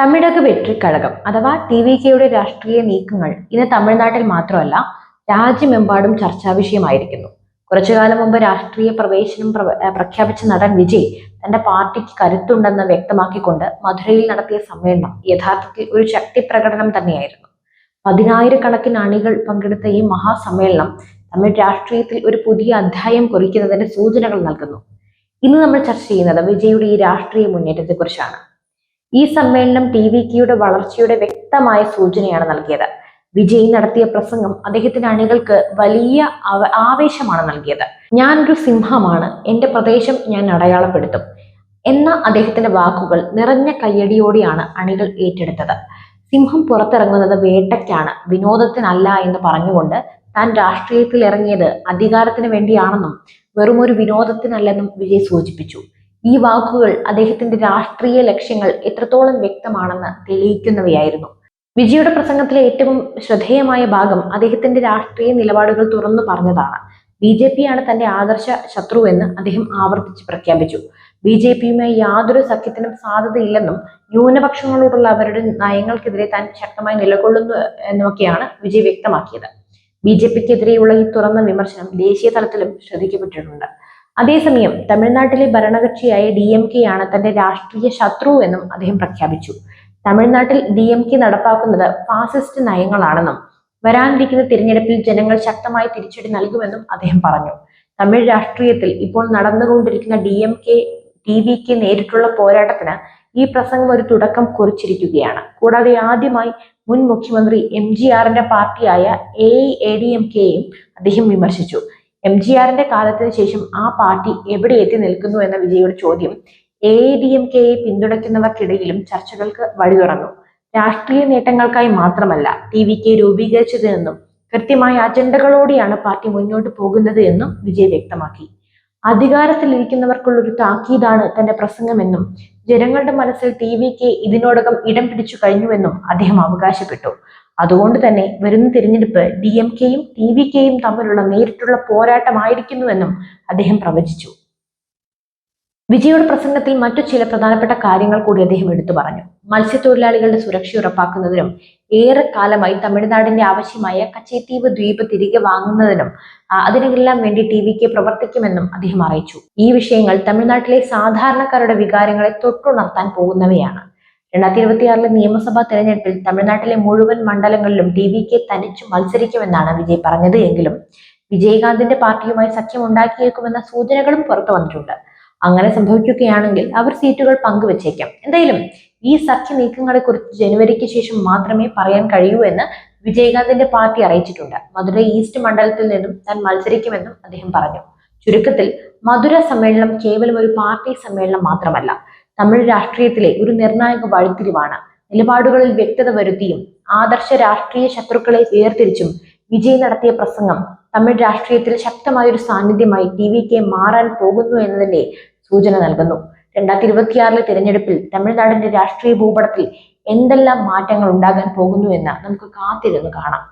തമിഴക വെട്രിക്കഴകം അഥവാ ടി.വി.കെയുടെ രാഷ്ട്രീയ നീക്കങ്ങൾ ഇന്ന് തമിഴ്നാട്ടിൽ മാത്രമല്ല രാജ്യമെമ്പാടും ചർച്ചാ വിഷയമായിരിക്കുന്നു. കുറച്ചുകാലം മുമ്പ് രാഷ്ട്രീയ പ്രവേശനം പ്രഖ്യാപിച്ച നടൻ വിജയ് തന്റെ പാർട്ടിക്ക് കരുത്തുണ്ടെന്ന് വ്യക്തമാക്കിക്കൊണ്ട് മധുരയിൽ നടത്തിയ സമ്മേളനം യഥാർത്ഥത്തിൽ ഒരു ശക്തി പ്രകടനം തന്നെയായിരുന്നു. പതിനായിരക്കണക്കിന് അണികൾ പങ്കെടുത്ത ഈ മഹാസമ്മേളനം തമിഴ് രാഷ്ട്രീയത്തിൽ ഒരു പുതിയ അധ്യായം കുറിക്കുന്നതിന്റെ സൂചനകൾ നൽകുന്നു. ഇന്ന് നമ്മൾ ചർച്ച ചെയ്യുന്നത് വിജയുടെ ഈ രാഷ്ട്രീയ മുന്നേറ്റത്തെക്കുറിച്ചാണ്. ഈ സമ്മേളനം ടി.വി.കെയുടെ വളർച്ചയുടെ വ്യക്തമായ സൂചനയാണ് നൽകിയത്. വിജയ് നടത്തിയ പ്രസംഗം അദ്ദേഹത്തിന്റെ അണികൾക്ക് വലിയ ആവേശമാണ് നൽകിയത്. ഞാനൊരു സിംഹമാണ്, എന്റെ പ്രദേശം ഞാൻ അടയാളപ്പെടുത്തും എന്ന അദ്ദേഹത്തിന്റെ വാക്കുകൾ നിറഞ്ഞ കയ്യടിയോടെയാണ് അണികൾ ഏറ്റെടുത്തത്. സിംഹം പുറത്തിറങ്ങുന്നത് വേട്ടയ്ക്കാണ്, വിനോദത്തിനല്ല എന്ന് പറഞ്ഞുകൊണ്ട് താൻ രാഷ്ട്രീയത്തിൽ ഇറങ്ങിയത് അധികാരത്തിന് വേണ്ടിയാണെന്നും വെറുമൊരു വിനോദത്തിനല്ലെന്നും വിജയ് സൂചിപ്പിച്ചു. ഈ വാക്കുകൾ അദ്ദേഹത്തിന്റെ രാഷ്ട്രീയ ലക്ഷ്യങ്ങൾ എത്രത്തോളം വ്യക്തമാണെന്ന് തെളിയിക്കുന്നവയായിരുന്നു. വിജയുടെ പ്രസംഗത്തിലെ ഏറ്റവും ശ്രദ്ധേയമായ ഭാഗം അദ്ദേഹത്തിന്റെ രാഷ്ട്രീയ നിലപാടുകൾ തുറന്നു പറഞ്ഞതാണ്. BJP ആണ് തന്റെ ആദർശ ശത്രു എന്ന് അദ്ദേഹം ആവർത്തിച്ച് പ്രഖ്യാപിച്ചു. BJP-യുമായി യാതൊരു സഖ്യത്തിനും സാധ്യതയില്ലെന്നും ന്യൂനപക്ഷങ്ങളോടുള്ള അവരുടെ നയങ്ങൾക്കെതിരെ താൻ ശക്തമായി നിലകൊള്ളുന്നു എന്നൊക്കെയാണ് വിജയ് വ്യക്തമാക്കിയത്. BJP-ക്കെതിരെയുള്ള ഈ തുറന്ന വിമർശനം ദേശീയ തലത്തിലും ശ്രദ്ധിക്കപ്പെട്ടിട്ടുണ്ട്. അതേസമയം തമിഴ്നാട്ടിലെ ഭരണകക്ഷിയായ DMK ആണ് തന്റെ രാഷ്ട്രീയ ശത്രു എന്നും അദ്ദേഹം പ്രഖ്യാപിച്ചു. തമിഴ്നാട്ടിൽ DMK നടപ്പാക്കുന്നത് ഫാസിസ്റ്റ് നയങ്ങളാണെന്നും വരാനിരിക്കുന്ന തിരഞ്ഞെടുപ്പിൽ ജനങ്ങൾ ശക്തമായി തിരിച്ചടി നൽകുമെന്നും അദ്ദേഹം പറഞ്ഞു. തമിഴ് രാഷ്ട്രീയത്തിൽ ഇപ്പോൾ നടന്നുകൊണ്ടിരിക്കുന്ന DMK TV-ക്ക് നേരിട്ടുള്ള പോരാട്ടത്തിന് ഈ പ്രസംഗം ഒരു തുടക്കം കുറിച്ചിരിക്കുകയാണ്. കൂടാതെ ആദ്യമായി മുൻ മുഖ്യമന്ത്രി MGRന്റെ പാർട്ടിയായ AIADMK-യെയും അദ്ദേഹം വിമർശിച്ചു. MGRന്റെ കാലത്തിന് ശേഷം ആ പാർട്ടി എവിടെ എത്തി നിൽക്കുന്നു എന്ന വിജയുടെ ചോദ്യം AIADMK-യെ പിന്തുണയ്ക്കുന്നവർക്കിടയിലും ചർച്ചകൾക്ക് വഴി തുറന്നു. രാഷ്ട്രീയ നേട്ടങ്ങൾക്കായി മാത്രമല്ല TV-K രൂപീകരിച്ചതെന്നും കൃത്യമായ അജണ്ടകളോടെയാണ് പാർട്ടി മുന്നോട്ട് പോകുന്നത് എന്നും വിജയ് വ്യക്തമാക്കി. അധികാരത്തിലിരിക്കുന്നവർക്കുള്ള ഒരു താക്കീതാണ് തന്റെ പ്രസംഗമെന്നും ജനങ്ങളുടെ മനസ്സിൽ TV-K ഇതിനോടകം ഇടം പിടിച്ചു കഴിഞ്ഞുവെന്നും അദ്ദേഹം അവകാശപ്പെട്ടു. അതുകൊണ്ട് തന്നെ വരുന്ന തിരഞ്ഞെടുപ്പ് DMK-യും TV-K-യും തമ്മിലുള്ള നേരിട്ടുള്ള പോരാട്ടമായിരിക്കുന്നുവെന്നും അദ്ദേഹം പ്രവചിച്ചു. വിജയുടെ പ്രസംഗത്തിൽ മറ്റു ചില പ്രധാനപ്പെട്ട കാര്യങ്ങൾ കൂടി അദ്ദേഹം എടുത്തു പറഞ്ഞു. മത്സ്യത്തൊഴിലാളികളുടെ സുരക്ഷ ഉറപ്പാക്കുന്നതിനും ഏറെക്കാലമായി തമിഴ്നാടിന്റെ ആവശ്യമായ കച്ചൈത്തീവ് ദ്വീപ് തിരികെ വാങ്ങുന്നതിനും അതിനെല്ലാം വേണ്ടി TV-K പ്രവർത്തിക്കുമെന്നും അദ്ദേഹം അറിയിച്ചു. ഈ വിഷയങ്ങൾ തമിഴ്നാട്ടിലെ സാധാരണക്കാരുടെ വികാരങ്ങളെ തൊട്ടുണർത്താൻ പോകുന്നവയാണ്. 2026 നിയമസഭാ തെരഞ്ഞെടുപ്പിൽ തമിഴ്നാട്ടിലെ മുഴുവൻ മണ്ഡലങ്ങളിലും TV-K തനിച്ചു മത്സരിക്കുമെന്നാണ് വിജയ് പറഞ്ഞത് എങ്കിലും വിജയകാന്തിന്റെ പാർട്ടിയുമായി സഖ്യം ഉണ്ടാക്കിയേക്കുമെന്ന സൂചനകളും പുറത്തു വന്നിട്ടുണ്ട്. അങ്ങനെ സംഭവിക്കുകയാണെങ്കിൽ അവർ സീറ്റുകൾ പങ്കുവച്ചേക്കാം. എന്തായാലും ഈ സഖ്യ നീക്കങ്ങളെ കുറിച്ച് ജനുവരിക്ക് ശേഷം മാത്രമേ പറയാൻ കഴിയൂ എന്ന് വിജയകാന്തിന്റെ പാർട്ടി അറിയിച്ചിട്ടുണ്ട്. മധുര ഈസ്റ്റ് മണ്ഡലത്തിൽ നിന്നും താൻ മത്സരിക്കുമെന്നും അദ്ദേഹം പറഞ്ഞു. ചുരുക്കത്തിൽ മധുര സമ്മേളനം കേവലം ഒരു പാർട്ടി സമ്മേളനം മാത്രമല്ല, തമിഴ് രാഷ്ട്രീയത്തിലെ ഒരു നിർണായക വഴിത്തിരിവാണ്. നിലപാടുകളിൽ വ്യക്തത വരുത്തിയും ആദർശ രാഷ്ട്രീയ ശത്രുക്കളെ വേർതിരിച്ചും വിജയ് നടത്തിയ പ്രസംഗം തമിഴ് രാഷ്ട്രീയത്തിൽ ശക്തമായ ഒരു സാന്നിധ്യമായി TV-K മാറാൻ പോകുന്നു എന്നതിന്റെ സൂചന നൽകുന്നു. 2026 തിരഞ്ഞെടുപ്പിൽ തമിഴ്നാടിന്റെ രാഷ്ട്രീയ ഭൂപടത്തിൽ എന്തെല്ലാം മാറ്റങ്ങൾ ഉണ്ടാകാൻ പോകുന്നു എന്ന് നമുക്ക് കാത്തിരുന്ന് കാണാം.